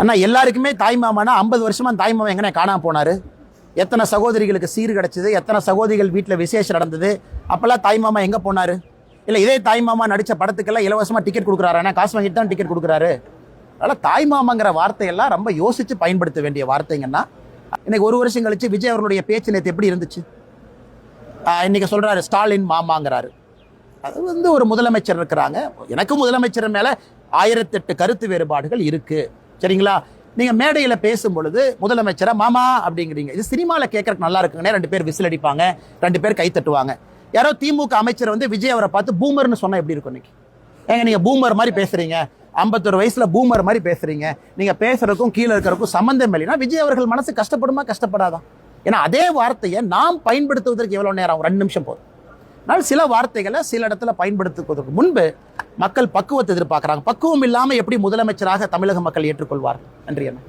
அண்ணா எல்லாருக்குமே தாய்மாமானா 50 வருஷமா தாய்மாமா எங்கனே காணாம போனாரு. எத்தனை சகோதரிகளுக்கு சீர் கிடைச்சது, எத்தனை சகோதரிகள் வீட்டில் விசேஷம் நடந்தது, அப்பெல்லாம் தாய்மாமா எங்கே போனாரு? இல்லை இதே தாய்மாமா நடித்த படத்துக்கெல்லாம் இலவசமாக டிக்கெட் கொடுக்குறாரு, காசு வாங்கிட்டு தான் டிக்கெட் கொடுக்குறாரு. அதனால் தாய்மாமாங்கிற வார்த்தையெல்லாம் ரொம்ப யோசித்து பயன்படுத்த வேண்டிய வார்த்தைங்கன்னா, இன்னைக்கு ஒரு வருஷம் கழிச்சு விஜய் அவர்களுடைய பேச்சு நேற்று எப்படி இருந்துச்சு? இன்னைக்கு சொல்கிறாரு ஸ்டாலின் மாமாங்கிறாரு. அது ஒரு முதலமைச்சர் இருக்கிறாங்க. எனக்கு முதலமைச்சர் மேலே 1008 கருத்து வேறுபாடுகள் இருக்குது, சரிங்களா? நீங்கள் மேடையில் பேசும் பொழுது முதலமைச்சரை மாமா அப்படிங்கிறீங்க. இது சினிமாவில் கேட்கறதுக்கு நல்லா இருக்குங்கண்ணே. 2 பேர் விசில் அடிப்பாங்க, 2 பேர் கை தட்டுவாங்க. யாரோ திமுக அமைச்சர் விஜய் அவரை பார்த்து பூமர்னு சொன்னால் எப்படி இருக்கும்? இன்னைக்கு ஏங்க நீங்கள் பூமர் மாதிரி பேசுகிறீங்க, 51 வயசில் பூமர் மாதிரி பேசுகிறீங்க, நீங்கள் பேசுகிறதுக்கும் கீழே இருக்கிறதுக்கும் சம்மந்தம் இல்லைன்னா விஜய் அவர்கள் மனசு கஷ்டப்படுமா கஷ்டப்படாதான்? ஏன்னா அதே வார்த்தையை நாம் பயன்படுத்துவதற்கு எவ்வளோ நேரம் ஆகும்? 2 நிமிஷம் போதும். ஆனால் சில வார்த்தைகளை சில இடத்துல பயன்படுத்துவதற்கு முன்பு மக்கள் பக்குவத்தை எதிர்பார்க்குறாங்க. பக்குவம் இல்லாமல் எப்படி முதலமைச்சராக தமிழக மக்கள் ஏற்றுக்கொள்வார்கள்? நன்றி அண்ணா.